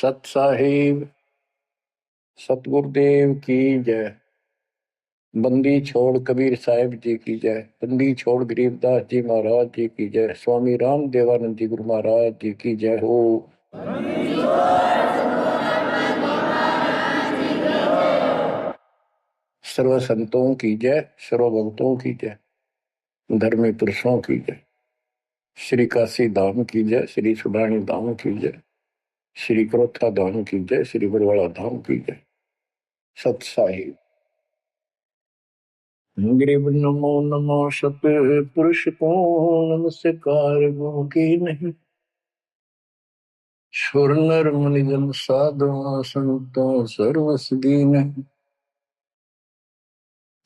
सत साहिब सतगुरुदेव की जय। बंदी छोड़ कबीर साहिब जी की जय। बंदी छोड़ गरीबदास जी महाराज जी की जय। स्वामी राम देवानंद जी गुरु महाराज जी की जय हो। सर्व संतों की जय, सर्व भक्तों की जय, धर्मी पुरुषों की जय। श्री काशी धाम की जय, श्री सुडानी धाम की जय, श्री क्रोथा धाम की जय, श्री बरवाड़ा धाम की जय। सत साहिब गिरिव नमो नमो सत पुरुष को नमस्कार गो की नहीं। सुर नर मुनि जन साधु संतों सर्वस दीन।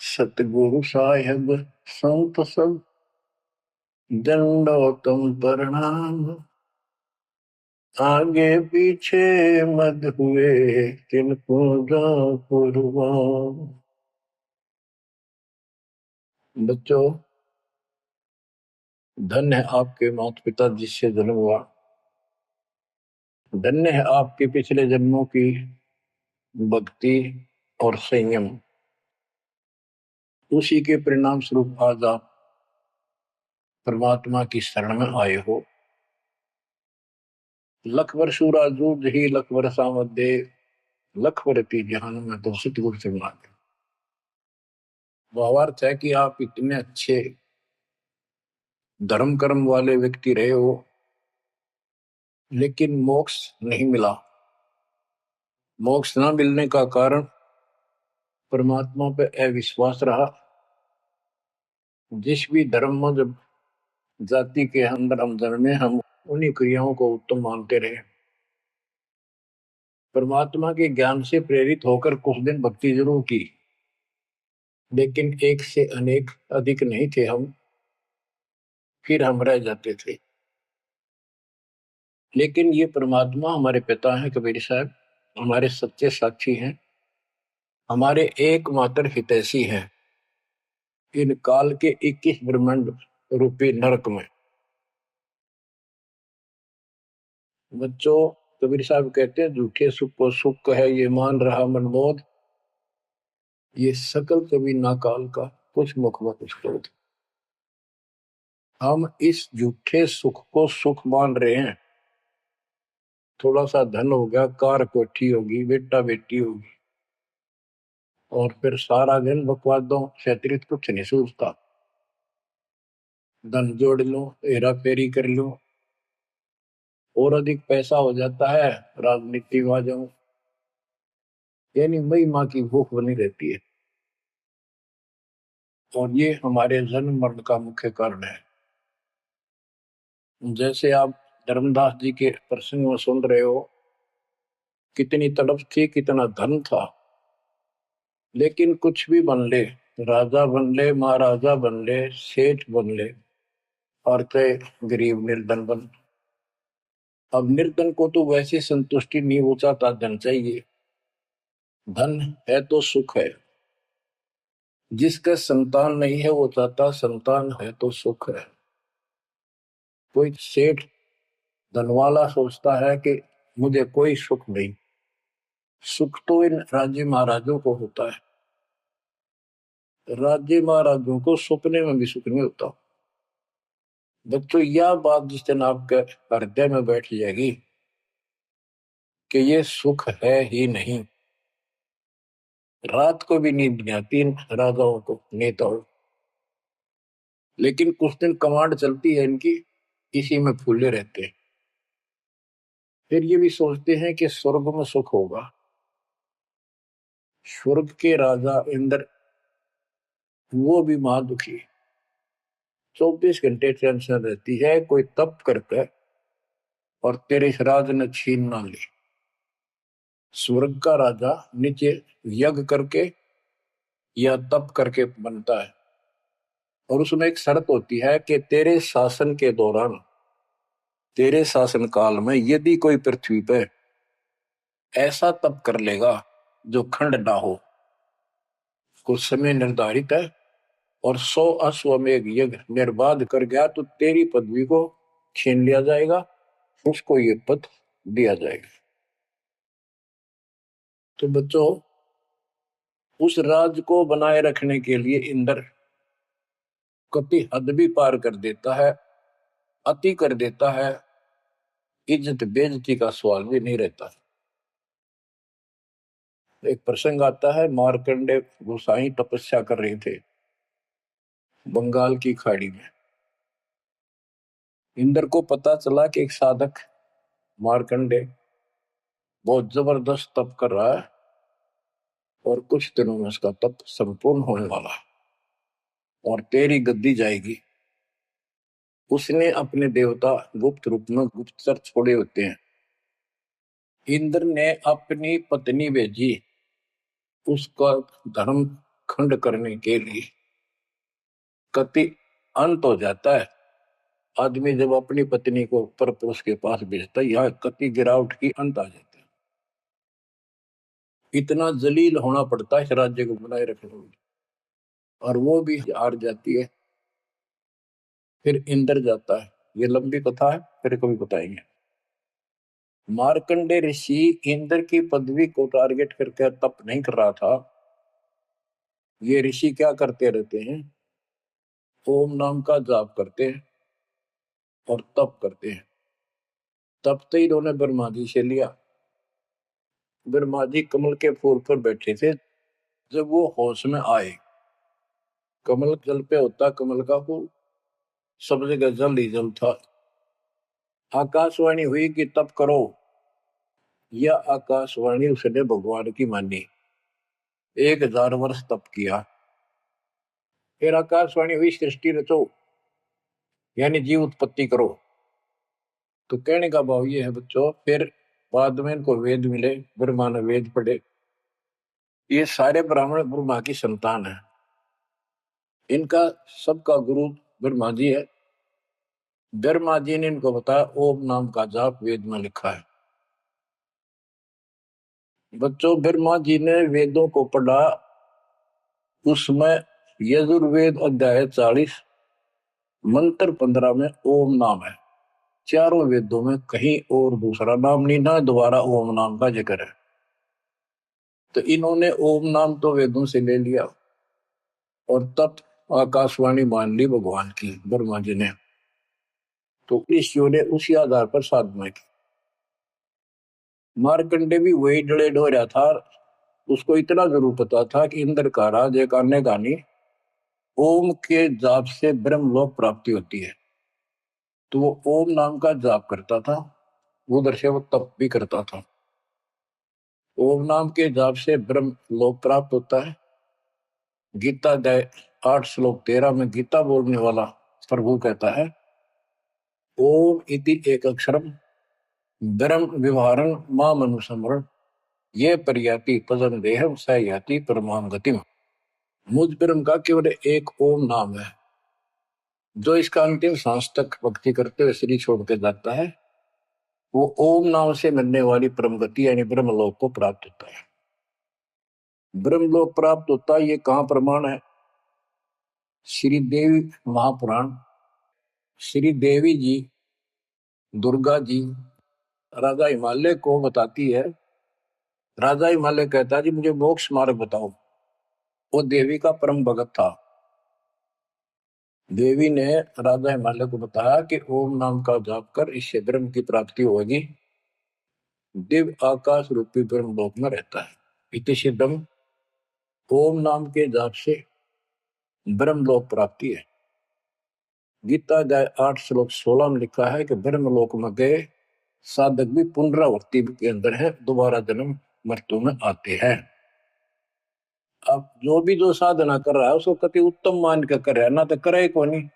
सतगुरु साहिब संत सब दंडोतम प्रणाम। आगे पीछे मत हुए तिनको कुर्बान। बच्चों, धन्य है आपके माता पिता जिससे जन्म हुआ। धन्य है आपके पिछले जन्मों की भक्ति और संयम। उसी के परिणाम स्वरूप आज आप परमात्मा की शरण में आए हो। लख वर्षूरा जूझ ही लख वर्षा मध्य लख वर्ती जहान में तो सतगुरु से मांगे। भावार्थ है कि आप इतने अच्छे धर्म कर्म वाले व्यक्ति रहे हो, लेकिन मोक्ष नहीं मिला। मोक्ष न मिलने का कारण परमात्मा पे अविश्वास रहा। जिस भी धर्म में जब जाति के अंदर हम जन्मे, हम उन्हीं क्रियाओं को उत्तम मानते रहे। परमात्मा के ज्ञान से प्रेरित होकर कुछ दिन भक्ति जरूर की, लेकिन एक से अनेक अधिक नहीं थे हम, फिर हम रह जाते थे। लेकिन ये परमात्मा हमारे पिता हैं कबीर साहब, हमारे सच्चे साक्षी हैं, हमारे एकमात्र हितैषी हैं इन काल के 21 ब्रह्मांड रूपी नरक में। बच्चों, कबीर साहब कहते हैं झूठे सुख को सुख है ये मान रहा मनमोद। ये सकल कभी ना काल का कुछ मुख में कुछ क्रोध। हम इस झूठे सुख को सुख मान रहे हैं। थोड़ा सा धन हो गया, कार कोठी होगी, बेटा बेटी होगी, और फिर सारा दिन बकवादों से अतिरिक्त कुछ नहीं सोचता। धन जोड़ लो, हेरा फेरी कर लो, और अधिक पैसा हो जाता है, राजनीति में आ जाऊं, यानी मई माँ की भूख बनी रहती है। और ये हमारे जन्म मरण का मुख्य कारण है। जैसे आप धर्मदास जी के प्रसंग में सुन रहे हो, कितनी तड़प थी, कितना धन था, लेकिन कुछ भी बन ले, राजा बन ले, महाराजा बन ले, सेठ बन ले, और चाहे गरीब निर्धन बन। अब निर्धन को तो वैसे संतुष्टि नहीं हो चाहता, धन चाहिए। धन है तो सुख है। जिसका संतान नहीं है वो चाहता संतान है तो सुख है। कोई सेठ धनवाला सोचता है कि मुझे कोई सुख नहीं। सुख तो इन राज्य महाराजों को होता है। राज्य महाराजों को सपने में भी सुख नहीं होता। बच्चों, यह बात जिस दिन आपके हृदय में बैठ जाएगी कि ये सुख है ही नहीं, रात को भी नींद नहीं आती इन राजाओं को, नेताओं। लेकिन कुछ दिन कमांड चलती है इनकी, इसी में फूले रहते हैं। फिर ये भी सोचते हैं कि स्वर्ग में सुख होगा। स्वर्ग के राजा इंद्र, वो भी महादुखी, 24 घंटे टेंशन रहती है, कोई तप करता है और तेरे राज न छीन ना ले। स्वर्ग का राजा नीचे यज्ञ करके या तप करके बनता है, और उसमें एक शर्त होती है कि तेरे शासन के दौरान, तेरे शासन काल में यदि कोई पृथ्वी पर ऐसा तप कर लेगा जो खंड ना हो, कुछ समय निर्धारित है, और 100 अश्वमेघ यज्ञ निर्बाध कर गया तो तेरी पदवी को छीन लिया जाएगा, उसको ये पद दिया जाएगा। तो बच्चों, उस राज को बनाए रखने के लिए इंद्र कति हद भी पार कर देता है, अति कर देता है, इज्जत बेइज्जती का सवाल भी नहीं रहता। एक प्रसंग आता है, मार्कंडे गोसाई तपस्या कर रहे थे बंगाल की खाड़ी में। इंद्र को पता चला कि एक साधक मार्कंडे बहुत जबरदस्त तप कर रहा है और कुछ दिनों में उसका तप संपूर्ण होने वाला है और तेरी गद्दी जाएगी। उसने अपने देवता गुप्त रूप में गुप्तचर छोड़े होते हैं। इंद्र ने अपनी पत्नी भेजी उसका धर्म खंड करने के लिए। कति अंत हो जाता है आदमी जब अपनी पत्नी को परपुरुष के पास भेजता है, यहाँ कति गिरावट की अंत आ जाता है। इतना जलील होना पड़ता है इस राज्य को बनाए रखने में, और वो भी हार जाती है। फिर इंद्र जाता है। ये लंबी कथा है, फिर कभी बताएंगे। मार्कंडे ऋषि इंद्र की पदवी को टारगेट करके तप नहीं कर रहा था। ये ऋषि क्या करते रहते हैं, ओम नाम का जाप करते हैं और तप करते हैं। तप तो इन्होंने ब्रह्मा जी से लिया। ब्रह्मा जी कमल के फूल पर बैठे थे। जब वो होश में आए, कमल जल पे होता कमल का फूल, सब जगह जल ही जल था। आकाशवाणी हुई कि तप करो। यह आकाशवाणी उसने भगवान की मानी। 1000 वर्ष तप किया। फिर आकाशवाणी हुई सृष्टि रचो, यानी जीव उत्पत्ति करो। तो कहने का भाव ये है बच्चों, फिर बाद में इनको वेद मिले, ब्रह्मा ने वेद पढ़े। ये सारे ब्राह्मण ब्रह्मा की संतान है। इनका सबका गुरु ब्रह्मा जी है। ब्रह्मा जी ने इनको बताया ओम नाम का जाप वेद में लिखा है। बच्चों, ब्रह्मा जी ने वेदों को पढ़ा। उसमें यजुर्वेद अध्याय 40 मंत्र 15 में ओम नाम है। चारों वेदों में कहीं और दूसरा नाम नहीं, ना दोबारा ओम नाम का जिक्र है। तो इन्होंने ओम नाम तो वेदों से ले लिया और तब आकाशवाणी मान ली भगवान की ब्रह्मा जी ने। तो ऋषियों ने उसी आधार पर साधना की। मार्कंडे भी वही डले हो रहा था। उसको इतना जरूर पता था कि इंद्र का राज एक अन्य गानी ओम के जाप से ब्रह्मलोक प्राप्ति होती है। तो वो ओम नाम का जाप करता था, उधर से वो तप भी करता था। ओम नाम के जाप से ब्रह्म लोक प्राप्त होता है। गीता अध्याय 8 श्लोक 13 में गीता बोलने वाला प्रभु कहता है, ओम इति एक अक्षरम ब्रह्म विवहारं माम अनुस्मरण ये पर्याति पदम देहम स याति परमाम गतिम। मुझ ब्रह्म का केवल एक ओम नाम है, जो इसका अंतिम सांस तक भक्ति करते हुए शरीर छोड़ के जाता है, वो ओम नाम से मिलने वाली परम गति यानी ब्रह्मलोक को प्राप्त होता है। ब्रह्मलोक प्राप्त होता है, ये कहां प्रमाण है? श्री देवी महापुराण। श्री देवी जी दुर्गा जी राजा हिमालय को बताती है। राजा हिमालय कहता है जी मुझे मोक्ष मार्ग बताओ। वो देवी का परम भगत था। देवी ने राजा हिमालय को बताया कि ओम नाम का जाप कर इससे ब्रह्म की प्राप्ति होगी। दिव्य आकाश रूपी ब्रह्म लोक में रहता है। इति सिद्धम, ओम नाम के जाप से ब्रह्म लोक प्राप्ति है। गीता अध्याय 8 श्लोक 16 में लिखा है कि ब्रह्म लोक में गए साधक भी पुनरावृत्ति के अंदर है, दोबारा जन्म मृत्यु में आते हैं। अब जो साधना कर रहा है उसको कति उत्तम मान के कर रहा है, ना तो करे को नहीं,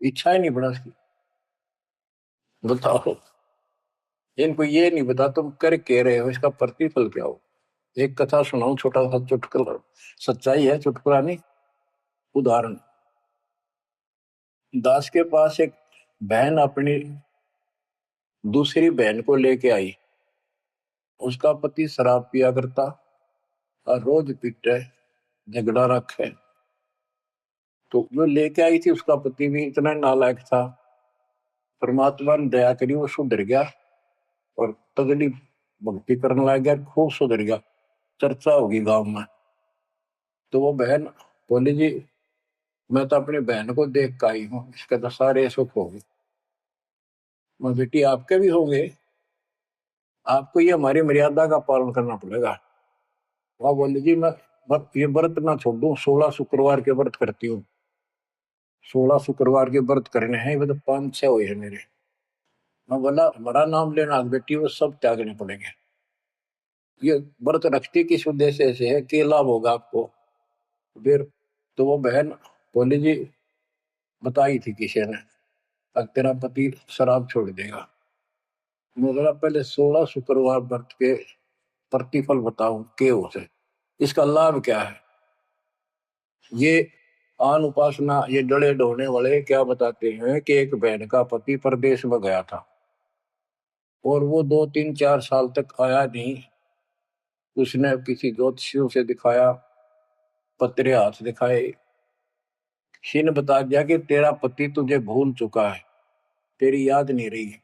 इच्छा ही नहीं बना उसकी। बताओ, इनको ये नहीं बता तुम कर के रहे हो, इसका प्रतिफल क्या हो। एक कथा सुनाऊं, छोटा सा चुटकुला, सच्चाई है, चुटकुला नहीं, उदाहरण। दास के पास एक बहन अपनी दूसरी बहन को लेके आई। उसका पति शराब पिया करता और रोज पीटे, झगड़ा रखे। तो जो लेके आई थी उसका पति भी इतना नालायक था, परमात्मा ने दया करी, वो सुधर गया और तगड़ी भक्ति करने लग गया, खूब सुधर गया। चर्चा होगी गांव में। तो वो बहन बोली जी मैं तो अपनी बहन को देख के आई हूँ, इसके तो सारे सुख हो गए। मैं बेटी आपके भी होंगे, आपको ये हमारी मर्यादा का पालन करना पड़ेगा। वह बोली जी मैं ये व्रत ना छोड़ू, 16 शुक्रवार के व्रत करती हूँ। 16 शुक्रवार के व्रत करने हैं, वो तो 5-6 हुए हैं मेरे। मैं बोला हमारा नाम लेना बेटी वो सब त्यागने पड़ेंगे। ये व्रत रखती किस उद्देश्य से है, कि लाभ होगा आपको। फिर तो वो बहन बोली जी बताई थी किसी ने, अब तेरा पति शराब छोड़ देगा। मैं बोला पहले 16 शुक्रवार व्रत के प्रतिफल बताऊं के उसे, इसका लाभ क्या है। ये आन उपासना ये डले ढोने वाले क्या बताते हैं कि एक बहन का पति परदेश में गया था और वो 2-3-4 साल तक आया नहीं। उसने किसी ज्योतिषियों से दिखाया, पत्रे हाथ दिखाए, किसी ने बता दिया कि तेरा पति तुझे भूल चुका है, तेरी याद नहीं रही।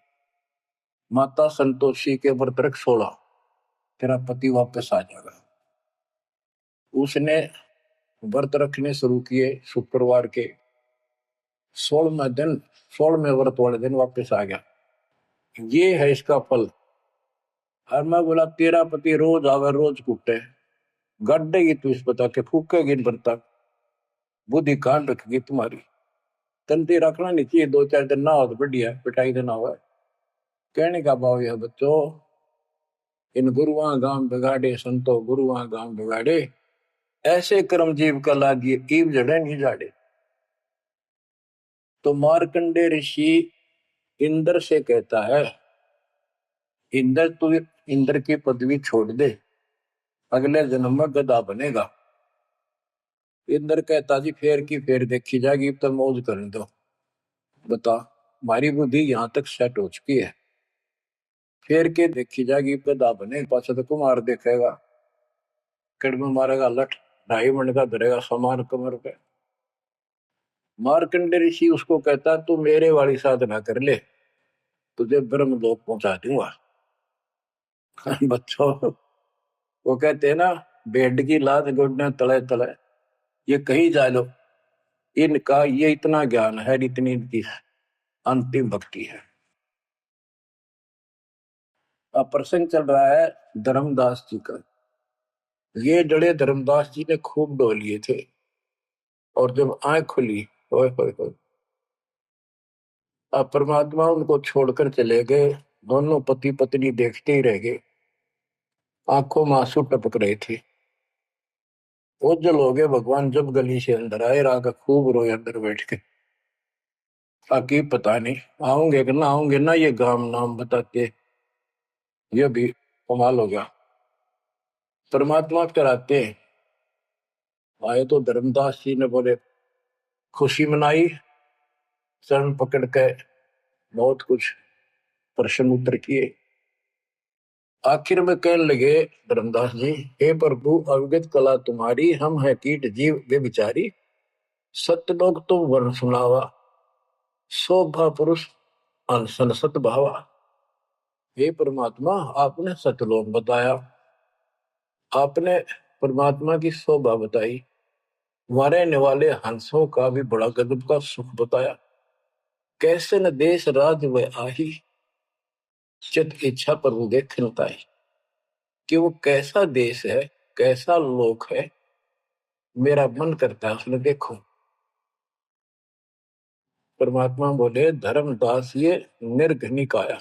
माता संतोषी के व्रत रख 16, तेरा पति वापस आ जाएगा। उसने व्रत रखने शुरू किए शुक्रवार के 16वें दिन, 16वें व्रत वाले दिन वापस आ गया। ये है इसका फल। और मैं बोला तेरा पति रोज आवे रोज कूटे, गड्ढेगी तू इस बता के फूकेगी इन बर्तन, बुद्धि कान रखेगी तुम्हारी। तंती रखना नहीं चाहिए, 2-4 दिन ना हो तो बढ़िया, पिटाई देना हुआ। कहने का भाव यह बच्चों, इन गुरुआ गांव बिगाड़े संतो गुरुआ गांव बिगाड़े, ऐसे कर्म जीव का लागिए ईव जड़े नहीं जाड़े। तो मार्कंडे ऋषि इंद्र से कहता है, इंद्र तू इंद्र की पदवी छोड़ दे, अगले जन्म में गधा बनेगा। इंद्र कहता जी फेर की फेर देखी जाएगी, तो मौज करने दो। बता हमारी बुद्धि यहाँ तक सेट हो चुकी है, फेर के देखी जाएगी, गधा बने पाछा तो कुमार देखेगा, कड़म मारेगा लठ, 2.5 मिनट का धरेगा समान कमर पे। मार्कंडे ऋषि उसको कहता तू मेरे वाली साधना कर ले, तुझे ब्रह्मलोक पहुंचा दूंगा। बच्चों वो कहते हैं ना, बेड की लात गुडने तले तले, ये कहीं जा लो, इनका ये इतना ज्ञान है, इतनी इनकी अंतिम भक्ति है। अब प्रसंग चल रहा है धर्मदास जी का। ये जड़े धर्मदास जी ने खूब डो लिए थे, और जब आंख खुली होए होए होए, अब परमात्मा उनको छोड़कर चले गए। दोनों पति पत्नी देखते ही रह गए, आंखों में आंसू टपक रहे थे। ओझल हो गए भगवान जब गली से अंदर आए, राग खूब रोए अंदर बैठ के। ताकि पता नहीं आऊंगे कि ना आऊंगे ना, ये गांव नाम बताते, ये भी कमाल हो गया। परमात्मा कराते आए तो धर्मदास जी ने बोले खुशी मनाई, चरण पकड़ के बहुत कुछ प्रश्न उत्तर किए। आखिर में कहने लगे धर्मदास जी, हे प्रभु अवगत कला तुम्हारी, हम है कीट जीव वे बिचारी, सत्य लोग तुम वर्ण सुनावा, शोभा पुरुष अनसन सत भावा। हे परमात्मा आपने सतलोक बताया, आपने परमात्मा की शोभा बताई, रहने वाले हंसों का भी बड़ा गजब का सुख बताया। कैसे न देश राज व आही, चित इच्छा प्रभु देख ताई। कि वो कैसा देश है, कैसा लोक है, मेरा मन करता है उसने देखो। परमात्मा बोले धर्मदास ये निर्घनी काया,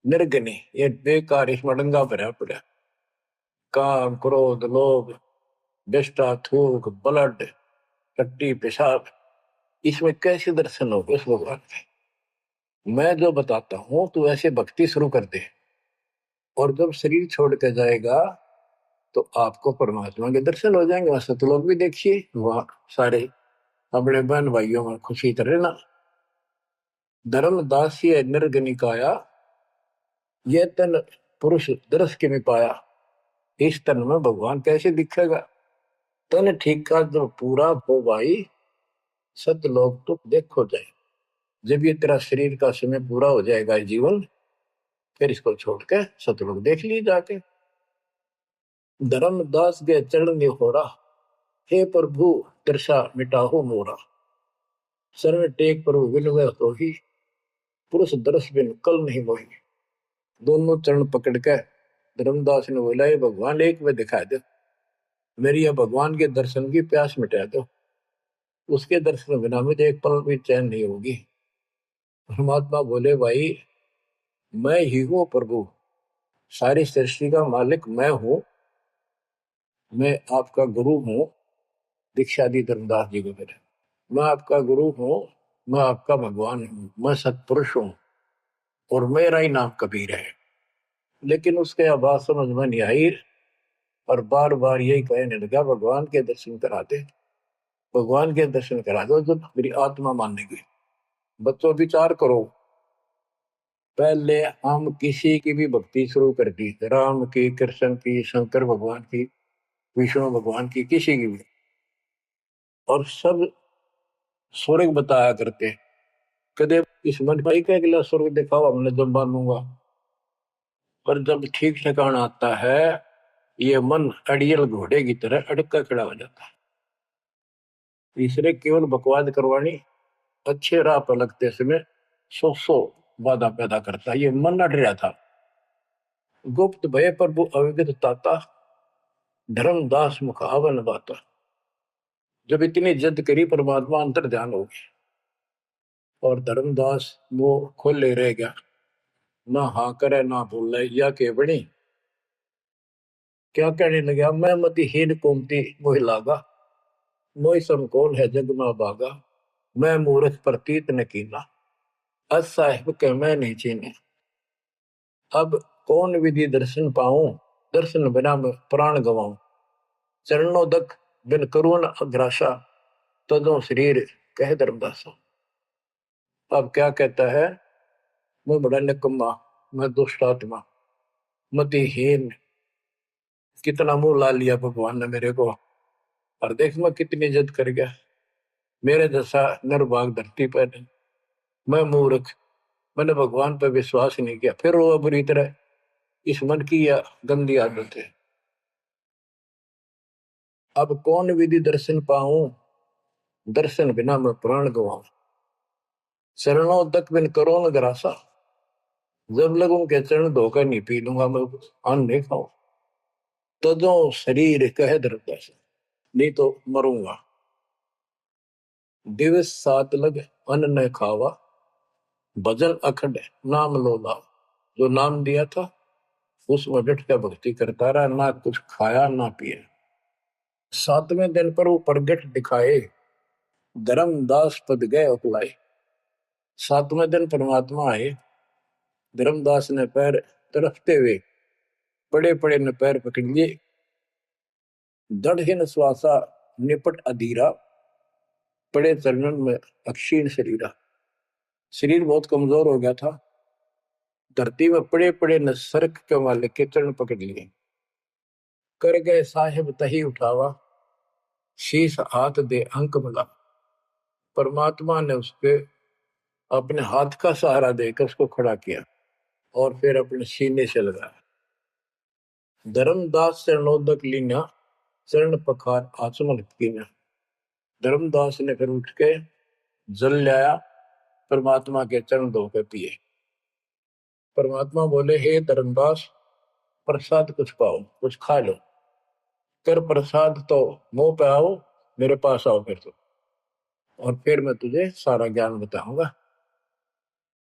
निर्घनी ये बेकार, इसमें डंगा भरा पड़ा, काम क्रोध लोभ विष्टा थूक ब्लड टट्टी पेशाब, इसमें कैसे दर्शन हो उस भगवान के। मैं जो बताता हूं तू ऐसे भक्ति शुरू कर दे, और जब शरीर छोड़ के जाएगा तो आपको परमात्मा के दर्शन हो जाएंगे। वहां सतलोक भी देखिए, वहां सारे अपने बहन भाइयों में खुशी करे ना। धर्मदास निर्गनिकाया, ये तन पुरुष दरस के में पाया, इस तन में भगवान कैसे दिखेगा। तन ठीक का जब पूरा हो भाई, सतलोक तो देखो जाए। जब ये तेरा शरीर का समय पूरा हो जाएगा जीवन, फिर इसको छोड़ के सतलोक देख ली जाके। धर्मदास के चरण निहोरा, हे प्रभु दर्शा मिटाहो मोरा। शरण टेक प्रभु विनवै होही, पुरुष दर्श बिन कल नहीं मोही। दोनों चरण पकड़ के धर्मदास ने बोला, ये भगवान एक में दिखा दो, मेरी यह भगवान के दर्शन की प्यास मिटा दो, उसके दर्शन बिना मुझे एक पल भी चैन नहीं होगी। परमात्मा बोले, भाई मैं ही हूं प्रभु, सारी सृष्टि का मालिक मैं हूं, मैं आपका गुरु हूं। दीक्षा दी धर्मदास जी को मेरे, मैं आपका गुरु हूं, मैं आपका भगवान हूं, मैं सत्पुरुष हूं और मेरा ही नाम कबीर है। लेकिन उसके आवाज समझ में नहीं आई और बार बार यही कहने लगा, भगवान के दर्शन करा दे, भगवान के दर्शन करा दो जो मेरी आत्मा मानेगी। बच्चों विचार करो, पहले हम किसी की भी भक्ति शुरू कर दी, राम की, कृष्ण की, शंकर भगवान की, विष्णु भगवान की, किसी की भी, और सब स्वर्ग बताया करते। कदे इस मन भाई का अगला स्वर्ग दिखाओ, हमने जब मानूंगा। पर जब ठीक ठिकाना आता है, ये मन अड़ियल घोड़े की तरह अड़का खड़ा हो जाता है। तीसरे केवल बकवाद करवानी, अच्छे राह पर लगते समय सौ वादा पैदा करता है। ये मन अड़ रहा था। गुप्त भय प्रभु अविगत ताता, धर्मदास मुख आवन बाता। जब इतनी जिद करी, परमात्मा अंतर ध्यान हो गया और धर्मदास वो खोले रह गया, ना हाँ करे ना बोले, या के बड़ी क्या कहने लगा, मैं मति हीन कोमती मोहि लागा, मोहि समकोल है जग में बागा, मैं मूर्ख प्रतीत न कीना, अस साहिब के मैं नहीं चीने। अब कौन विधि दर्शन पाऊं, दर्शन बिना मैं प्राण गवाऊं। चरणोदक बिन करुण अग्रासा, तदो शरीर कह धर्मदासा। अब क्या कहता है, मैं बड़ा निकम्मा, मैं दुष्ट आत्मा, मतिहीन, कितना मुंह ला लिया भगवान ने मेरे को, और देख मैं कितनी जिद कर गया, मेरे जैसा निर्भाग धरती पर नहीं। मैं मूर्ख, मैंने भगवान पर विश्वास नहीं किया, फिर वो बुरी तरह। इस मन की यह गंदी आदत है। अब कौन विधि दर्शन पाऊं, दर्शन बिना मैं प्राण गवाऊं। चरणों तक बिन करो न ग्रासा, जब लगूं के चरण धोकर नहीं पी लूंगा मैं, अन्न नहीं खाऊं। तजो शरीर कह धर्मदास, नहीं तो मरूंगा। दिवस सात लग अन्न न खावा, भजन अखंड नाम लोला। जो नाम दिया था उसमें डट के भक्ति करता रहा, ना कुछ खाया ना पिया। सातवें दिन पर वो प्रगट दिखाए, धर्मदास पद गए उपलाए। सातवें दिन परमात्मा आए, धर्मदास ने पैर तरफते हुए पड़े पड़े ने पैर पकड़ लिए। दृढ़ श्वासा निपट अधीरा, पड़े चरणन में अक्षीण शरीरा। शरीर बहुत कमजोर हो गया था, धरती में पड़े पड़े न सरक के वाले के चरण पकड़ लिए। कर गए साहिब तही उठावा, शीश हाथ दे अंक मिला। परमात्मा ने उसके अपने हाथ का सहारा देकर उसको खड़ा किया और फिर अपने सीने से लगाया। धर्मदास चरणोदक लीना, चरण पखार आचमन कीना। धर्मदास ने फिर उठ के जल लाया, परमात्मा के चरण धोकर पिए। परमात्मा बोले, हे धर्मदास, प्रसाद कुछ पाओ, कुछ खा लो। कर प्रसाद तो मुंह पे आओ, मेरे पास आओ फिर तो, और फिर मैं तुझे सारा ज्ञान बताऊंगा।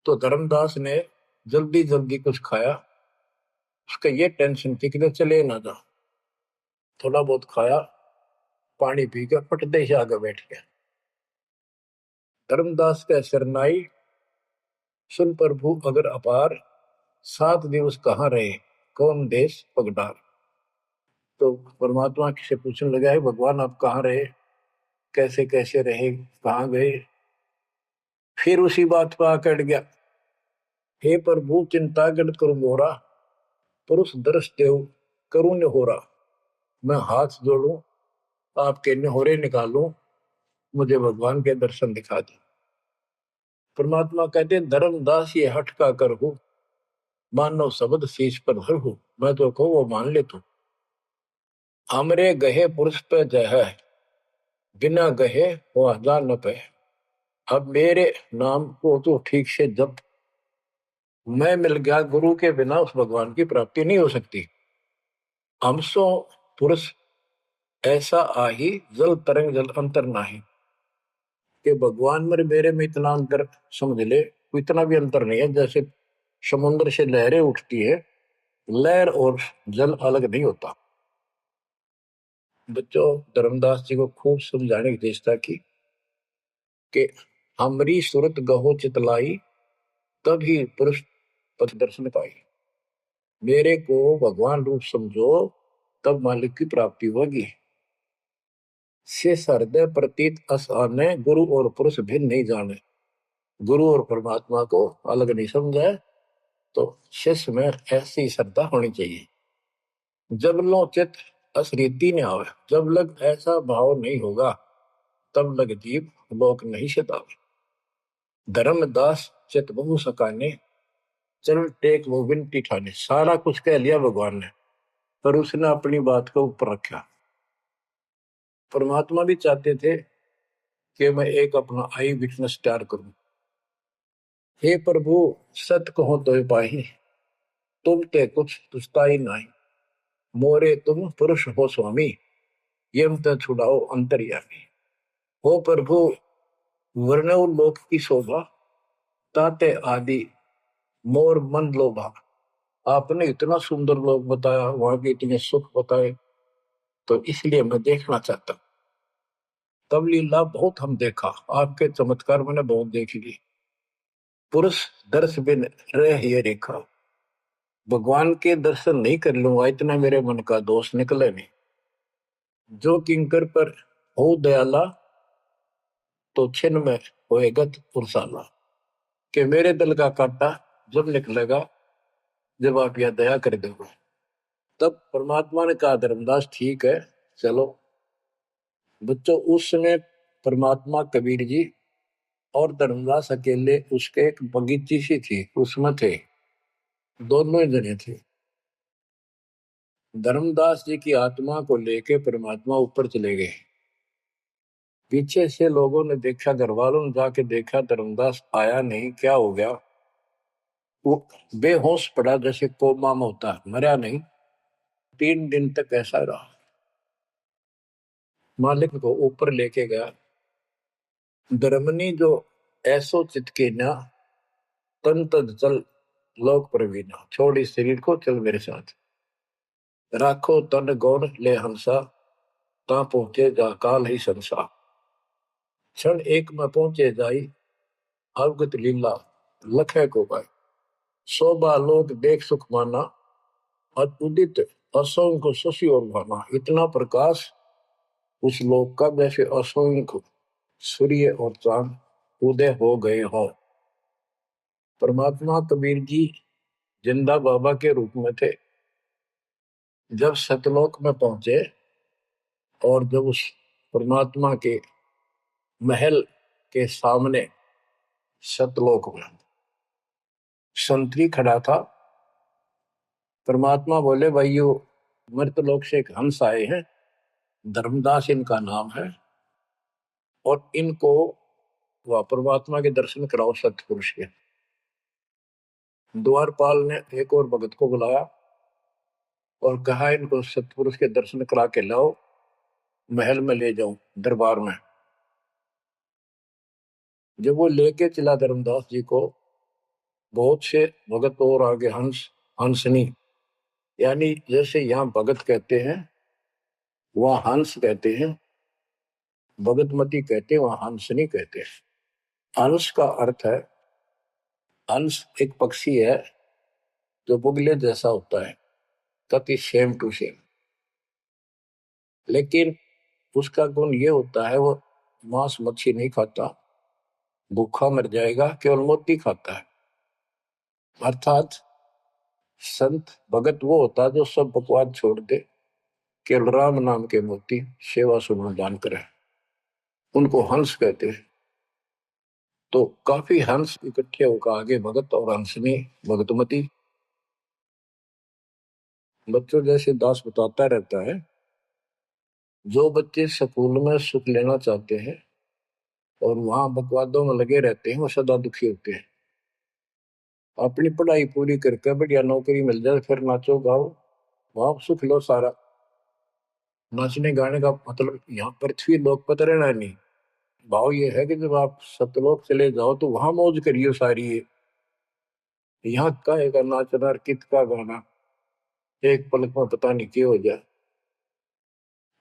तो धर्मदास ने जल्दी जल्दी कुछ खाया। उसका ये टेंशन थी कि चले ना जा। थोड़ा बहुत खाया, पानी पी कर पटदे से आगे बैठ गया। धर्मदास का शरनाई, सुन प्रभु अगर अपार, 7 दिवस कहाँ रहे, कौन देश पगडार। तो परमात्मा से पूछने लगा, है भगवान आप कहाँ रहे, कैसे कैसे रहे, कहाँ गए। फिर उसी बात पर आकर गया, हे प्रभु चिंता गण करो मोरा, पुरुष दर्श देव करुण होरा। मैं हाथ जोड़ू, आपके निहोरे निकालूं, मुझे भगवान के दर्शन दिखा दे। परमात्मा कहते, धर्मदास ये हट का कर हो, मानो शब्द शीश पर धर हो। मैं तो कहूँ वो मान ले तू, हमरे गहे पुरुष पे जय है, बिना गहे वो हजार न पे। अब मेरे नाम को तो ठीक से जब, मैं मिल गया गुरु के बिना उस भगवान की प्राप्ति नहीं हो सकती। हमसो पुरुष ऐसा आही, जल तरंग जल अंतर नाही। कि भगवान मेरे में इतना अंतर समझ ले, इतना भी अंतर नहीं है। जैसे समुद्र से लहरें उठती है, लहर और जल अलग नहीं होता। बच्चों, धर्मदास जी को खूब समझाने की चेष्टा की कि हमरी सूरत गहो चितलाई, तभी पुरुष पथ दर्शन पाई। मेरे को भगवान रूप समझो, तब मालिक की प्राप्ति होगी। से हृदय प्रतीत असाने, गुरु और पुरुष भिन्न नहीं जाने। गुरु और परमात्मा को अलग नहीं समझा, तो शिष्य में ऐसी श्रद्धा होनी चाहिए। जब लो चित असरीति ने आवे, जब लग ऐसा भाव नहीं होगा, तब लग जीव लोक नहीं सतावे। धर्मदास चित बहु सकाने, चरण टेक वो विनती ठाने। सारा कुछ कह लिया भगवान ने, पर उसने अपनी बात को ऊपर रखा। परमात्मा भी चाहते थे कि मैं एक अपना आई विटनेस तैयार करूं। हे प्रभु, सत कहो तो पाही, तुम ते कुछ तुस्ताई नहीं। मोरे तुम पुरुष हो स्वामी, यम ते छुड़ाओ अंतर्यामी। हो प्रभु, वर्णव लोक की शोभा, ताते आदि मोर मन लोभा। आपने इतना सुंदर लोग बताया, वहां के इतने सुख बताए, तो इसलिए मैं देखना चाहता हूं। तब लीला बहुत हम देखा, आपके चमत्कार मैंने बहुत देख ली। पुरुष दर्श बिन रह ये रेखा, भगवान के दर्शन नहीं कर लूंगा, इतना मेरे मन का दोष निकले नहीं। जो किंकर पर हो दयाला, तो छिन में होएगा पुरसाला। कि मेरे दिल का कांटा जब निकलेगा, जब आप यह दया कर दोगे। तब परमात्मा ने कहा, धर्मदास ठीक है, चलो। बच्चों, उस समय परमात्मा कबीर जी और धर्मदास अकेले, उसके एक बगीची सी थी, उसमें थे, दोनों ही जने थे। धर्मदास जी की आत्मा को लेके परमात्मा ऊपर चले गए। पीछे से लोगों ने देखा, घर वालों ने जाके देखा, धर्मदास आया नहीं, क्या हो गया। वो बेहोश पड़ा, जैसे कोमा में होता है, मरा नहीं। 3 दिन तक ऐसा रहा। मालिक को ऊपर लेके गया। धर्मनी जो ऐसो चितके ना, तन तद चल लोक प्रवीणा। छोड़ इस शरीर को, चल मेरे साथ। राखो तन गौर ले हंसा, ता पहुंचे जा काल ही संसा। क्षण एक में पहुंचे जाई, अवगत लीला लखे को पाए। शोभा लोक देख सुख माना, उदित असंख्य शशि और भाना। इतना प्रकाश उस लोक का, जैसे असंख्य सूर्य और चांद उदय हो गए हो। परमात्मा कबीर जी जिंदा बाबा के रूप में थे। जब सतलोक में पहुंचे, और जब उस परमात्मा के महल के सामने सतलोक में संतरी खड़ा था, परमात्मा बोले, भाइयों, मृतलोक से एक हंस आए हैं, धर्मदास इनका नाम है, और इनको वह परमात्मा के दर्शन कराओ सतपुरुष के। द्वारपाल ने एक और भगत को बुलाया और कहा, इनको सतपुरुष के दर्शन करा के लाओ, महल में ले जाओ, दरबार में। जब वो लेके चला धर्मदास जी को, बहुत से भगत और आगे हंस हंसनी, यानी जैसे यहाँ भगत कहते हैं, वहां हंस कहते हैं, भगतमती कहते हैं, वहां हंसनी कहते हैं। हंस का अर्थ है, हंस एक पक्षी है जो बुगले जैसा होता है, कति सेम टू सेम। लेकिन उसका गुण ये होता है, वो मांस मच्छी नहीं खाता, भूखा मर जाएगा, केवल मोती खाता है। अर्थात संत भगत वो होता है जो सब बकवाद छोड़ दे, केवल राम नाम के मोती सेवा सुमन दान करे, उनको हंस कहते हैं। तो काफी हंस इकट्ठे होकर आगे भगत और हंसनी भगतमती। बच्चों, जैसे दास बताता रहता है जो बच्चे स्कूल में सुख लेना चाहते हैं और वहां बकवादों में लगे रहते हैं वो सदा दुखी होते हैं। अपनी पढ़ाई पूरी करके बढ़िया नौकरी मिल जाए फिर नाचो गाओ, वहां सुख लो सारा। नाचने गाने का मतलब यहाँ पृथ्वी लोक पर रहना नहीं। भाव ये है कि जब आप सतलोक चले जाओ तो वहां मौज करियो सारी है। यहाँ काहे का नाचना और कित का गाना, एक पलक में पता नहीं क्या हो जाए।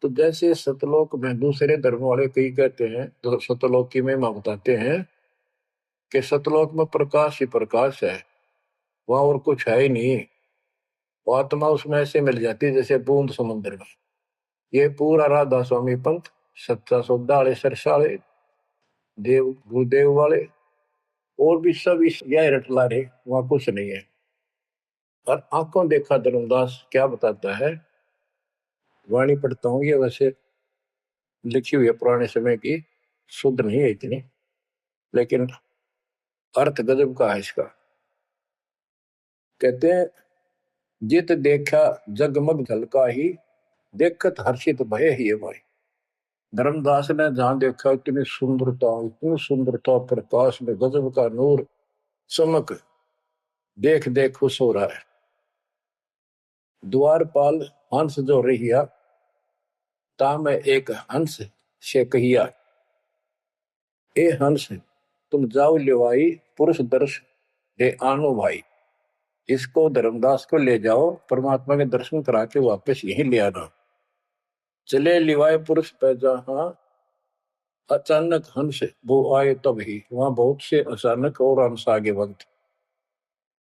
तो जैसे सतलोक में दूसरे धर्म वाले कई कहते हैं, तो सतलोक की महिमा बताते हैं कि सतलोक में प्रकाश ही प्रकाश है, वहां और कुछ है ही नहीं। वो आत्मा उसमें ऐसे मिल जाती है जैसे बूंद समुद्र में। ये पूरा राधा स्वामी पंथ, सच्चा सौदा वाले, सरसाले, देव गुरुदेव वाले और भी सब इस यह रटला रहे, वहां कुछ नहीं है। और आंखों देखा धर्मदास क्या बताता है, वाणी पढ़ता हूँ, ये वैसे लिखी हुई है पुराने समय की, शुद्ध नहीं है इतनी, लेकिन अर्थ गजब का है इसका। कहते हैं, जित देखा जगमग झलका ही, देखत हर्षित भय ही है भाई। धर्मदास ने जहां देखा इतनी सुंदरता प्रकाश में गजब का नूर चमक, देख देख खुश हो रहा है। द्वारपाल हंस जो रहिया, ताम एक हंस से कहिया, ए हंस तुम जाओ लिवाई, पुरुष दर्श दे आनो भाई। इसको धर्मदास को ले जाओ, परमात्मा के दर्शन करा के वापस यहीं ले आना। चले लिवाए पुरुष पे जहां, अचानक हंस वो आए तब ही। वहां बहुत से अचानक और हंस आगे वक्त।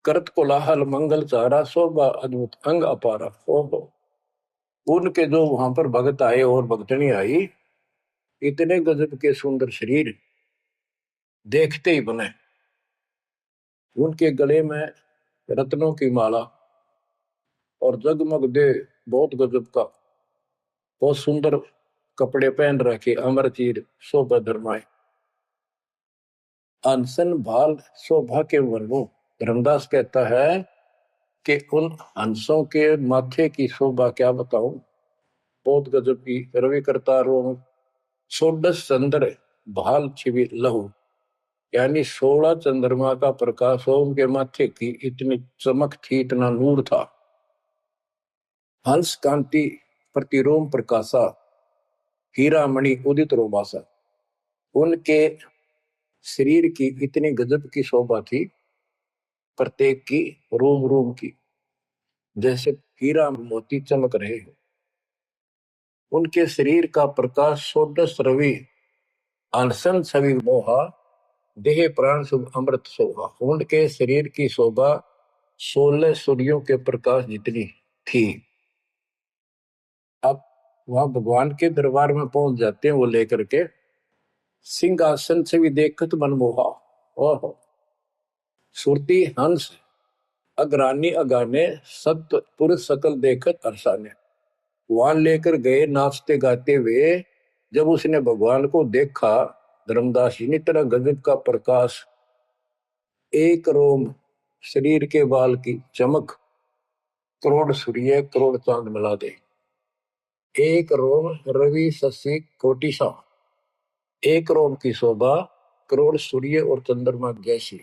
करत कोलाहल मंगल चारा, शोभा अद्भुत अंग अपारा। ओहो, उनके जो वहां पर भगत आए और भगतनी आई, इतने गजब के सुंदर शरीर देखते ही बने। उनके गले में रत्नों की माला और जगमग दे, बहुत गजब का, बहुत सुंदर कपड़े पहन रखे, अमर चीर शोभा धर्माए। अनसन भाल शोभा के वर्णो, धर्मदास कहता है कि उन हंसों के माथे की शोभा क्या बताऊं, बहुत गजब की। रवि करतारों षोडश चंद्र भाल छिवि लहू, यानी 16 चंद्रमा का प्रकाश हो उनके माथे की, इतनी चमक थी, इतना नूर था। हंस कांति प्रतिरोम प्रकाशा, हीरा मणि उदित रोमासा। उनके शरीर की इतनी गजब की शोभा थी, प्रत्येक की रोम रोम की जैसे हीरा मोती चमक रहे हो। उनके शरीर का प्रकाश षोडश रवि, अनशन छवि मोहा, देह प्राण शुभ अमृत शोभा। उनके शरीर की शोभा 16 सूर्यों के प्रकाश जितनी थी। अब वहां भगवान के दरबार में पहुंच जाते हैं वो लेकर के, सिंहासन से भी देखत मनमोहा। ओहो, सुरती हंस अग्रानी अगाने, सत्य पुरुष सकल देखत अरसाने। वहां लेकर गए नाचते गाते हुए। जब उसने भगवान को देखा, धर्मदास जी ने, तरह गजब का प्रकाश, एक रोम शरीर के बाल की चमक, करोड़ सूर्य करोड़ चांद मिला दे। एक रोम रवि शशि कोटि सा, एक रोम की शोभा करोड़ सूर्य और चंद्रमा जैसी।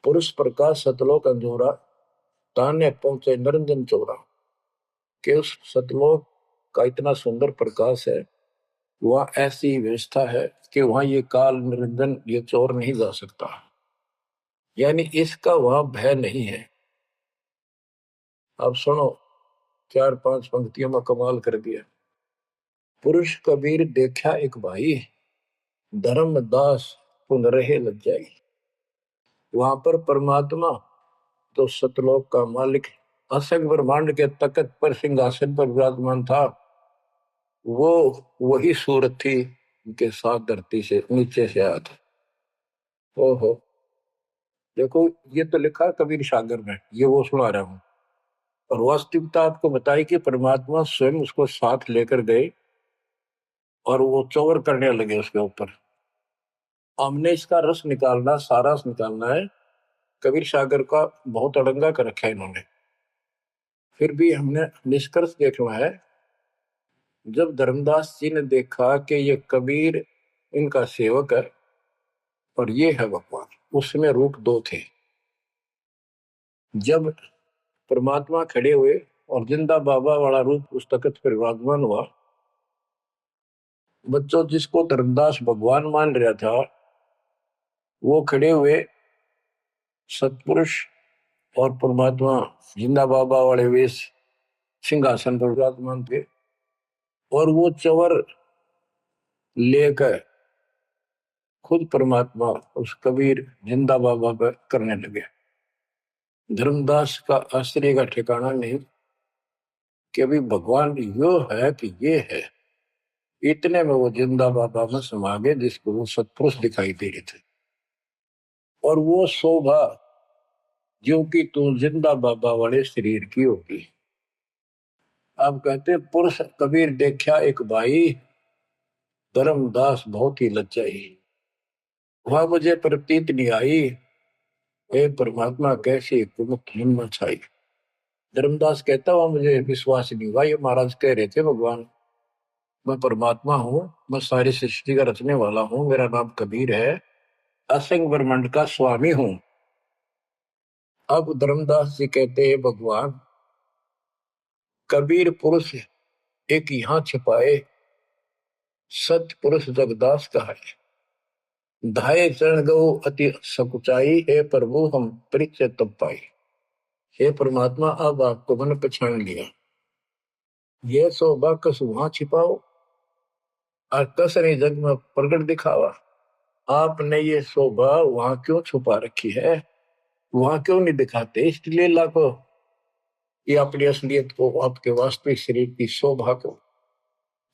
पुरुष प्रकाश सतलोक अंजोरा, ताने पहुंचे निरंजन चोरा। कि उस सतलोक का इतना सुंदर प्रकाश है, वह ऐसी व्यवस्था है कि वहां ये काल निरंजन, ये चोर नहीं जा सकता, यानी इसका वहां भय नहीं है। अब सुनो, 4-5 पंक्तियों में कमाल कर दिया। पुरुष कबीर देखा एक भाई, धर्मदास पुन रहे लज्जाई। वहां पर परमात्मा तो सतलोक का मालिक, असंग ब्रह्मांड के तकत पर सिंहासन पर विराजमान था, वो वही सूरत थी उनके साथ धरती से नीचे से आया था। ओहो, देखो ये तो लिखा कबीर सागर में, ये वो सुना रहा हूं। और वास्तविकता आपको बताई कि परमात्मा स्वयं उसको साथ लेकर गए और वो चौर करने लगे उसके ऊपर। हमने इसका रस निकालना, सारा रस निकालना है। कबीर सागर का बहुत अड़ंगा कर रखा है इन्होंने, फिर भी हमने निष्कर्ष देखना है जब धर्मदास जी ने देखा कि ये कबीर इनका सेवक है और ये है भगवान, उसमें रूप दो थे। जब परमात्मा खड़े हुए और जिंदा बाबा वाला रूप उस तख्त पर विराजमान हुआ, बच्चों जिसको धर्मदास भगवान मान रहा था वो खड़े हुए सतपुरुष और परमात्मा जिंदा बाबा वाले वेश सिंहासन पर विराजमान थे, और वो चवर लेकर खुद परमात्मा उस कबीर जिंदा बाबा पर करने लगे। धर्मदास का आश्चर्य का ठिकाना नहीं कि अभी भगवान यो है कि ये है। इतने में वो जिंदा बाबा में समा गए जिसको वो सतपुरुष दिखाई दे रहे थे, और वो शोभा जो कि तू जिंदा बाबा वाले शरीर की होगी। अब कहते पुरुष कबीर देखा एक भाई, धर्मदास बहुत ही लज्जाई, वहां मुझे प्रतीत नहीं आई, हे परमात्मा कैसी कुमुख हिम्मत छाई। धर्मदास कहता हुआ मुझे विश्वास नहीं हुआ, ये महाराज कह रहे थे भगवान मैं परमात्मा हूँ, मैं सारी सृष्टि का रचने वाला हूँ, मेरा नाम कबीर है, असंग ब्रह्मांड का स्वामी हूँ। अब धर्मदास जी कहते हैं भगवान कबीर पुरुष एक यहाँ छिपाए, सत्य पुरुष जगदास का है, धाये चरण गो अति सकुचाई, हे प्रभु हम परिचय तब पाई। हे परमात्मा अब आपको मैंने पहचान लिया, ये शोभा कस वहां छिपाओ और कस नहीं जग में प्रगट दिखावा। आपने ये शोभा वहां क्यों छुपा रखी है, वहां क्यों नहीं दिखाते इष्ट लीला को, ये अपनी असलियत को, आपके वास्तविक शरीर की शोभा को।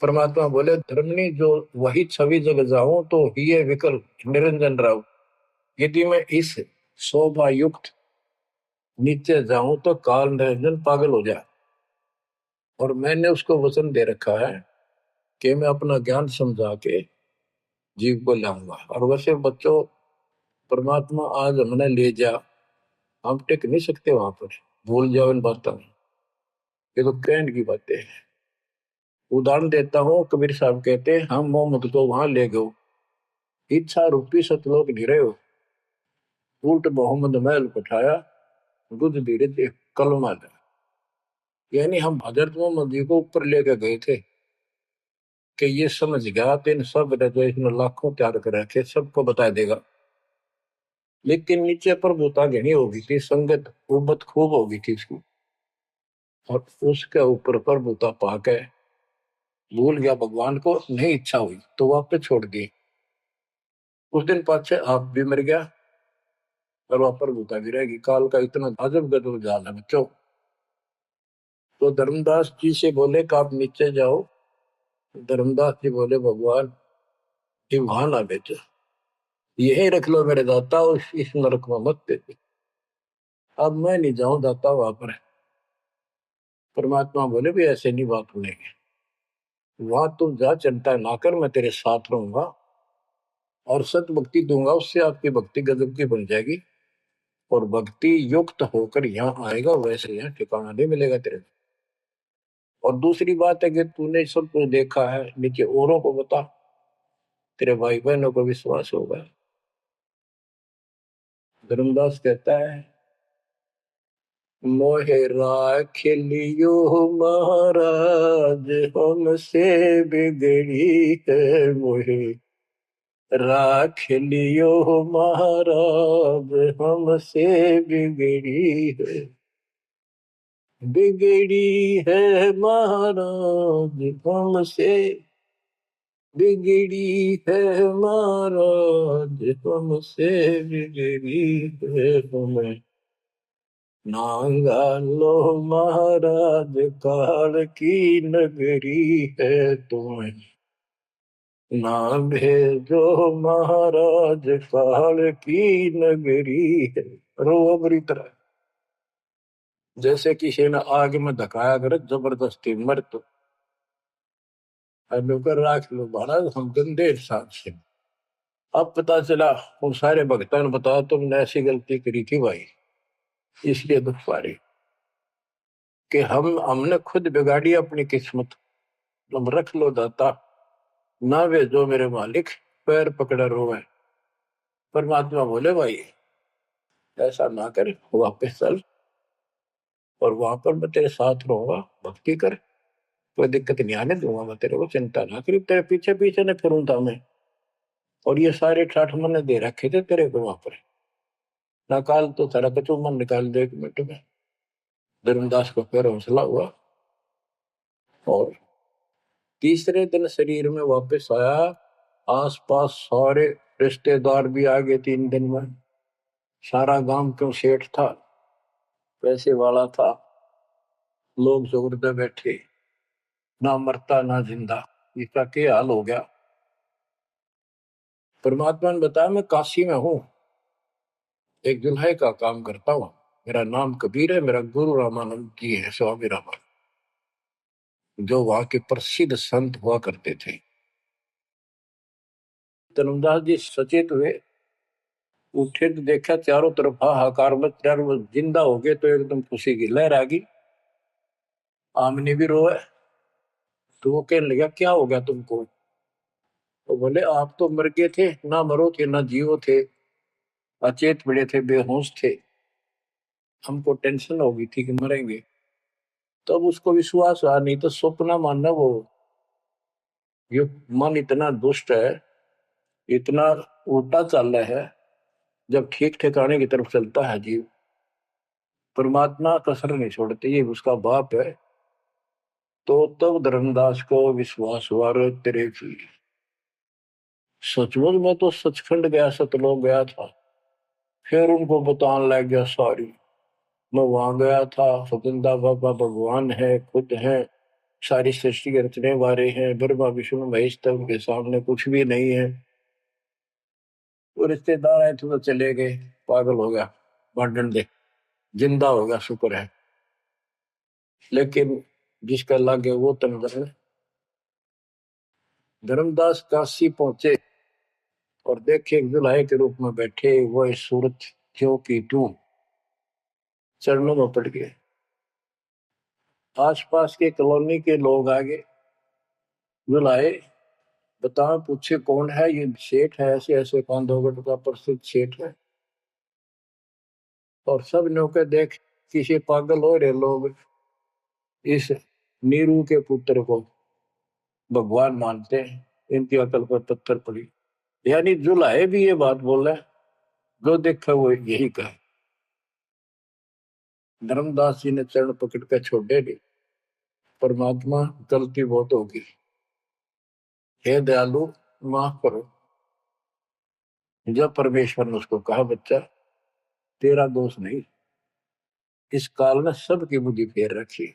परमात्मा बोले धर्मनी जो वही छवि जग जाऊं तो ही विकल निरंजन राव, यदि मैं इस शोभा युक्त नीचे जाऊं तो काल निरंजन पागल हो जाए। और मैंने उसको वचन दे रखा है कि मैं अपना ज्ञान समझा के जीव को लाऊंगा। और वैसे बच्चों परमात्मा आज हमने ले जा, हम टिक नहीं सकते वहां पर, भूल जाओ इन बातों, ये तो कहने की बातें हैं। उदाहरण देता हूँ, कबीर साहब कहते हैं हम मोहम्मद को वहां ले गए, इच्छा रूपी सतलोक निरे हो, उल्ट मोहम्मद महल उठाया, दूध धीरे धीरे कलमा था। यानी हम हजरत मोहम्मद जी को ऊपर लेके गए थे कि ये समझ गया तो इन सब ने जो इसने लाखों तैयार कर रखे सबको बता देगा। लेकिन नीचे प्रभुता घनी होगी थी, संगत उबत खूब होगी थी इसकी, और उसके ऊपर प्रभुता पाके भूल गया भगवान को, नहीं इच्छा हुई तो वापस छोड़ दी। उस दिन पाछे आप भी मर गया और वहां प्रभुता भी रहेगी। काल का इतना अजब गजब जाल है बच्चों। तो धर्मदास जी से बोले कि आप नीचे जाओ, धर्मदास जी बोले भगवान ये वहां ना बेचो, यही रख लो मेरे दाता, इस नरक में मत दे। अब मैं नहीं जाऊं दाता वहां पर। परमात्मा बोले भी ऐसे नहीं बात सुनेगी, वहां तुम जा चिंता ना कर, मैं तेरे साथ रहूंगा और सत भक्ति दूंगा, उससे आपकी भक्ति गजब की बन जाएगी और भक्ति युक्त होकर यहाँ आएगा, वैसे यहाँ ठिकाना नहीं मिलेगा तेरे। और दूसरी बात है कि तूने सब कुछ देखा है, नीचे औरों को बता, तेरे भाई बहनों को विश्वास होगा। धर्मदास कहता है मोहे राख लियो महाराज हमसे बिगड़ी है, मोहे राख लियो महाराज हमसे बिगड़ी है, बिगड़ी है महाराज हमसे, बिगड़ी है महाराज हमसे, बिगड़ी है हमें नांगा लो महाराज, काल की नगरी है तुम्हें ना भेजो महाराज, काल की नगरी है। रोबरी तरह जैसे किसी ने आग में धकाया करे जबरदस्ती मर तो कर राख लो महाराज हम गंदे हिसाब से। अब पता चला उन सारे भक्तों ने बताया तुमने ऐसी गलती करी थी भाई, इसलिए दुख पा रही कि हमने खुद बिगाड़ी अपनी किस्मत। तुम रख लो दाता, ना वे जो मेरे मालिक पैर पकड़े रोवे। परमात्मा बोले भाई ऐसा ना कर, वापस चल और वहां पर मैं तेरे साथ रहूंगा, भक्ति कर, कोई दिक्कत नहीं आने दूंगा मैं तेरे को, चिंता ना करी, तेरे पीछे पीछे न फिरूंगा मैं। और ये सारे ठाठ मैंने दे रखे थे तेरे को वहां पर, निकाल तो सारा कचू मन निकाल दे 1 मिनट में। धर्मदास को फिर हौसला हुआ और तीसरे दिन शरीर में वापस आया। आसपास सारे रिश्तेदार भी आ गए 3 दिन में। सारा गांव क्यों सेठ था, पैसे वाला था, लोग जोरदे बैठे, ना मरता ना जिंदा, इसका क्या हाल हो गया। परमात्मा ने बताया मैं काशी में हूं, एक दुल्हे का काम करता हूं, मेरा नाम कबीर है, मेरा गुरु रामानंद जी है, स्वामी रामानंद, जो वहां के प्रसिद्ध संत हुआ करते थे। धर्मदास जी सचेत हुए, उठे तो देखा चारों तरफ हाहाकार मच रहा, वो जिंदा हो गए तो एकदम खुशी की लहर आ गई। आमने भी रोए तो वो कहने लगा क्या हो गया तुमको। तो बोले आप तो मर गए थे, ना मरो थे ना जियो थे, अचेत पड़े थे, बेहोश थे, हमको टेंशन हो गई थी कि मरेंगे। तब उसको विश्वास हुआ, नहीं तो सपना मानना वो, ये मन इतना दुष्ट है, इतना उल्टा चल रहा है, जब ठीक ठिकाने की तरफ चलता है जीव, परमात्मा कसर नहीं छोड़ते, ये उसका बाप है। तो तब धर्मदास को विश्वास हुआ, रे तेरे की सचमुच मैं तो सचखंड गया, सतलोक गया था। फिर उनको बताने लग गया सारी, मैं वहां गया था, सतंदा बाबा भगवान है, खुद है, सारी सृष्टि के रचने वाले हैं, ब्रह्मा विष्णु महेश, तब के सामने कुछ भी नहीं है। वो रिश्तेदार आए थे तो चले गए, पागल हो गया, भांडन दे, जिंदा हो गया शुक्र है। लेकिन जिसका लागे वो तंग। धर्मदास काशी पहुंचे और देखे दुल्हे के रूप में बैठे वो सूरत क्यों की टू चरणों में पड़ गए। आसपास के कॉलोनी के लोग आगे बुलाए, बताओ पूछे कौन है, ये सेठ है, ऐसे ऐसे कांधोगढ़ का प्रसिद्ध सेठ है। और सब नौके देख किसी पागल हो रहे लोग, इस नीरू के पुत्र को भगवान मानते हैं, इनकी अकल पर पत्थर पड़ी। यानी जुलाहे भी ये बात बोल रहे, जो देखा वो यही कहे। धर्मदास जी ने चरण पकड़ कर छोड़े नहीं, परमात्मा गलती बहुत होगी, हे दयालु माफ करो। जब परमेश्वर ने उसको कहा बच्चा तेरा दोष नहीं, इस काल ने सबकी बुद्धि फेर रखी,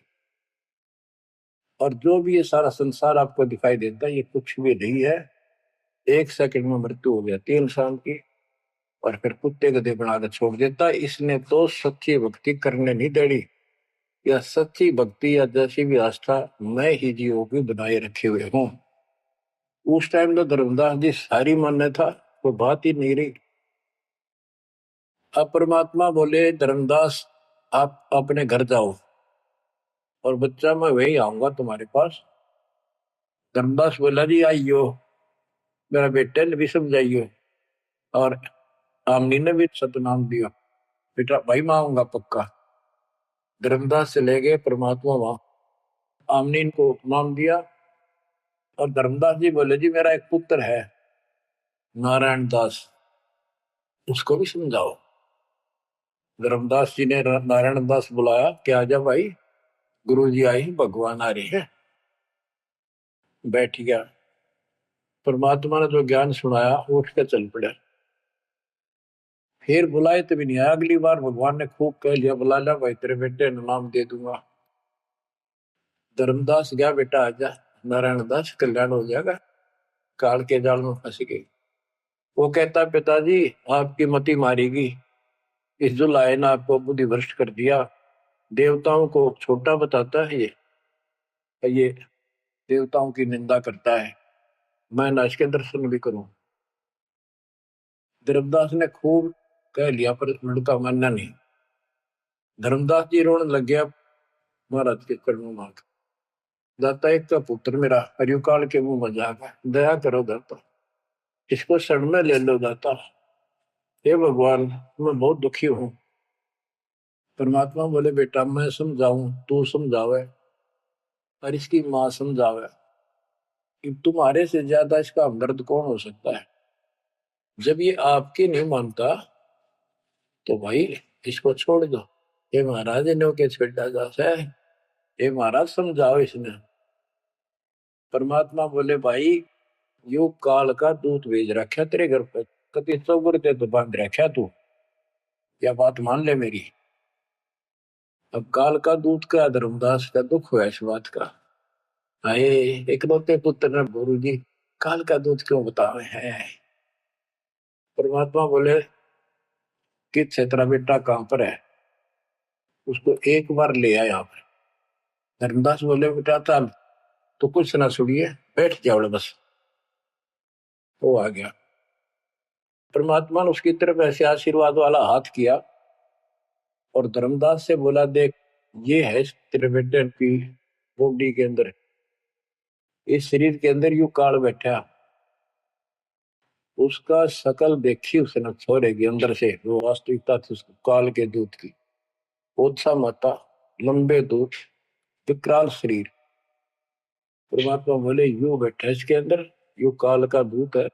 और जो भी ये सारा संसार आपको दिखाई देता है ये कुछ भी नहीं है। 1 सेकंड में मृत्यु हो जाती है इंसान की, और फिर कुत्ते गधे बनाकर छोड़ देता है। इसने तो सच्ची भक्ति करने नहीं देनी, या सच्ची भक्ति या जैसी भी आस्था मैं ही जीवों की बनाए रखे हुए हूँ। उस टाइम तो धर्मदास जी सारी मान्यता वो बात ही नहीं रही। अब परमात्मा बोले धर्मदास आप अपने घर जाओ, और बच्चा मैं वही आऊंगा तुम्हारे पास। धर्मदास बोला जी आइयो, मेरा बेटे ने भी समझाइयो, और आमनी ने भी सतनाम दिया, बेटा भाई मैं आऊंगा पक्का। धर्मदास से ले गए परमात्मा वहां, आमनी को नाम दिया। और धर्मदास जी बोले जी मेरा एक पुत्र है नारायण दास, उसको भी समझाओ। धर्मदास जी ने नारायण दास बुलाया, क्या जा भाई, गुरु जी आई, भगवान आ रही है। बैठ गया, परमात्मा ने जो ज्ञान सुनाया उठ के चल पड़ा। फिर बुलाए तभी नहीं आया, अगली बार भगवान ने खूब कह लिया, बुला लिया भाई तेरे बेटे ने नाम दे दूंगा। धर्मदास गया, बेटा आजा, नारायण दास कल्याण हो जाएगा, काल के जाल में फंस गई। वो कहता पिताजी आपकी मति मारेगी, इस जो लाए ना आपको बुद्धि भ्रष्ट कर दिया, देवताओं को छोटा बताता है ये देवताओं की निंदा करता है, मैं ना इसके दर्शन भी करूं। धर्मदास ने खूब कह लिया पर लड़का मानना नहीं। धर्मदास जी रोने लग गया महाराज के चरणों में। दाता एक का पुत्र मेरा हरियो काल के मुंह में जाकर दया करो दाता, इसको शरण में ले लो दाता। हे भगवान, मैं बहुत दुखी हूं। परमात्मा बोले बेटा मैं समझाऊं तू समझावे और इसकी माँ समझावे, कि तुम्हारे से ज्यादा इसका हमदर्द कौन हो सकता है। जब ये आपकी नहीं मानता तो भाई इसको छोड़ दो। ये महाराज ने के छेड़ा जाता है, ये महाराज समझाओ इसने। परमात्मा बोले भाई यो काल का दूत भेज रखा तेरे घर पे, कति चौगर ते तो बांध रखा तू, या बात मान ले मेरी। अब काल का दूत का धर्मदास का दुख हुआ इस बात का। आए इकलौते पुत्र ने गुरु जी काल का दूत क्यों बतावे है। परमात्मा बोले कि तेरा बेटा कहां पर है, उसको एक बार ले आया यहाँ पर। धर्मदास बोले बेटा चल, तो कुछ ना सुनिए, बैठ जाओ बस। वो आ गया। परमात्मा ने उसकी तरफ ऐसे आशीर्वाद वाला हाथ किया और धर्मदास से बोला देख ये है तेरे बेटे की बॉडी के अंदर, इस शरीर के अंदर यू काल बैठा। उसका शकल देखी उसने छोरे के अंदर से, वो वास्तविकता थी उसको काल के दूत की। ओछा माता, लंबे दूत, विकराल शरीर। परमात्मा बोले यू बैठा इसके अंदर, यू काल का दूत है,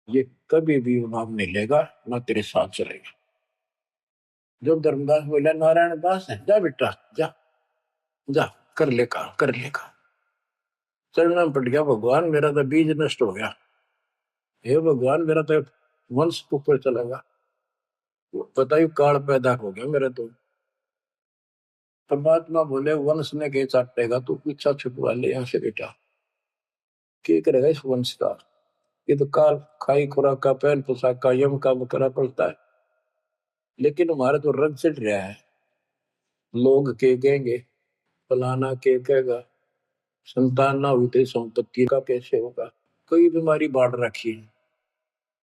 ये कभी भी नाम नहीं लेगा ना तेरे साथ चलेगा। जब धर्मदास बोला नारायण दास है, जा बेटा जा, जा कर ले काम कर ले काम। चरणों में पड़ गया, भगवान मेरा तो बीज नष्ट हो गया, हे भगवान मेरा तो वंश ऊपर चलेगा, बताइए काल पैदा हो गया मेरा तो। परमात्मा बोले वंश ने के चाटेगा, तू पीछा छुटवा ले यहाँ से बेटा, क्या करेगा इस वंश का। ये तो काल खाई खुराक का पहन पोशाक का यम का बकरा पड़ता है, लेकिन हमारा तो रंग चढ़ रहा है। लोग के कहेंगे, फलाना के कहेगा, संतान ना हुई तो संपत्ति का कैसे होगा। कई बीमारी बांट रखी है,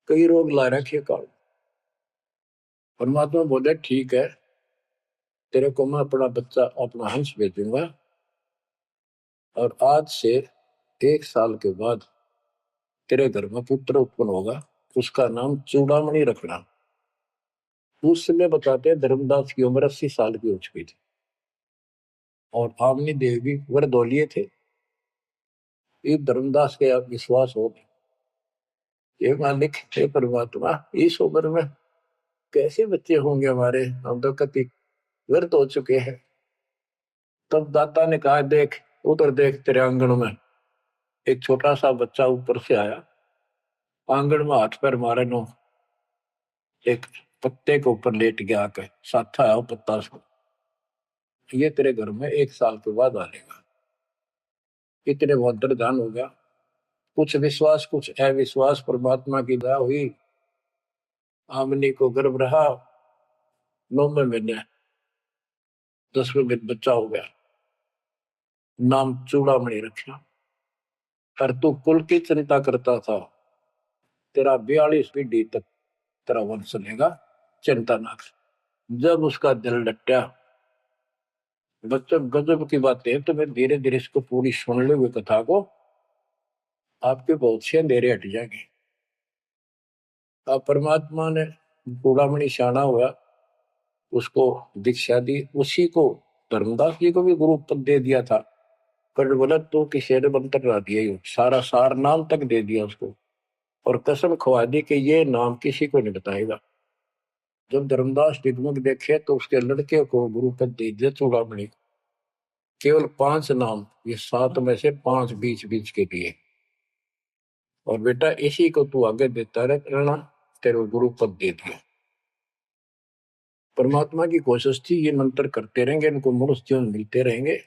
कई रोग ला रखे काल। परमात्मा बोले ठीक है, तेरे को मैं अपना बच्चा अपना हंस भेजूंगा, और आज से 1 साल के बाद तेरे घर में पुत्र उत्पन्न होगा, उसका नाम चूड़ामणि रखना। उस समय बताते हैं धर्मदास की उम्र 80 साल की हो चुकी थी और आमनी देव भी वरदौलिये थे। ये धर्मदास के आप विश्वास हो, ये मालिक हे परमात्मा इस उम्र में कैसे बच्चे होंगे हमारे, हम तो कति व्यर्थ हो चुके हैं। तब दाता ने कहा देख उधर देख, तेरे आंगन में एक छोटा सा बच्चा ऊपर से आया, आंगन में हाथ पैर मारे नो, एक पत्ते के ऊपर लेट गया आके, साथा है वो पत्ता उसको, ये तेरे घर में 1 साल के बाद आ लेगा। इतने बहुत ध्यान हो गया, कुछ विश्वास कुछ अविश्वास, परमात्मा की दया हुई। आमनी को गर्भ रहा, 9वें महीने 10वें दिन बच्चा हो गया, नाम चूड़ामणि रखा। और तू कुल की चिंता करता था, तेरा 42 पीढ़ी तक तेरा वंश चलेगा, चिंता ना कर। जब उसका दिल डटा, बच्चों गजब की बातें, तो मैं धीरे धीरे इसको पूरी सुन लो कथा को, आपके बहुत से अंधेरे हट जाएंगे। अब परमात्मा ने चूड़ामणि शाना हुआ, उसको दीक्षा दी, उसी को धर्मदास जी को भी गुरु पद दे दिया था। पर बोला तो किसी ने मंत्र ला दिया, सारा सार नाम तक दे दिया उसको, और कसम खवा दी कि ये नाम किसी को नहीं बताएगा। जब धर्मदास डिगमग देखे तो उसके लड़के को गुरु पद दे दिया चूड़ामणि, केवल 5 नाम, ये 7 में से 5 बीच बीच के लिए, और बेटा इसी को तू आगे देता रहना, तेरे गुरु पद दे दिया। परमात्मा की कोशिश थी ये मंत्र करते रहेंगे, इनको मनुष्य जीवन मिलते रहेंगे,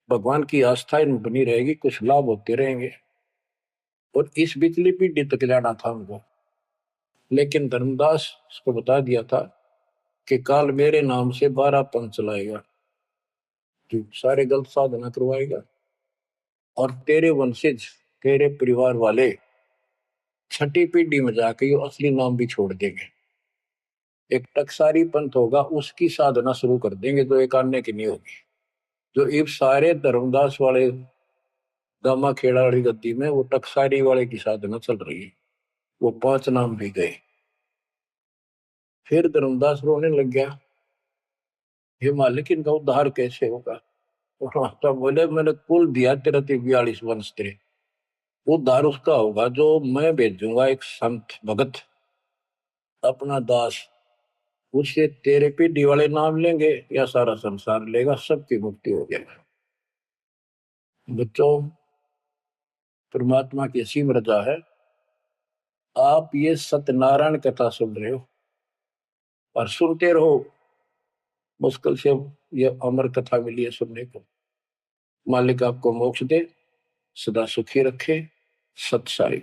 भगवान की आस्था इनमें बनी रहेगी, कुछ लाभ होते रहेंगे, और इस बिचली पीढ़ी तक जाना था उनको। लेकिन धर्मदास को बता दिया था कि काल मेरे नाम से 12 पंथ चलाएगा, जो सारे गलत साधना करवाएगा, और तेरे वंशज तेरे परिवार वाले 6ठी पीढ़ी में जाके ये असली नाम भी छोड़ देंगे। एक टकसारी पंथ होगा, उसकी साधना शुरू कर देंगे, जो एक आने की नहीं होगी। जो ये सारे धर्मदास वाले दामा खेड़ा वाली गद्दी में वो टकसारी वाले की साधना चल रही है। वो 5 नाम भी गए। फिर धर्मदास रोने लग गया, हे मालिक इनका उद्धार कैसे होगा। और माता बोले मैंने कुल दिया तेरा 42 वंश तेरे, उद्धार उसका होगा जो मैं भेजूंगा एक संत भगत अपना दास, उससे तेरे पीढ़ी वाले नाम लेंगे या सारा संसार लेगा, सबकी मुक्ति हो जाएगी। बच्चों, परमात्मा की असीम रजा है, आप ये सत्यनारायण कथा सुन रहे हो और सुनते रहो। मुश्किल से ये अमर कथा मिली है सुनने को। मालिक आपको मोक्ष दे, सदा सुखी रखे। सत साई।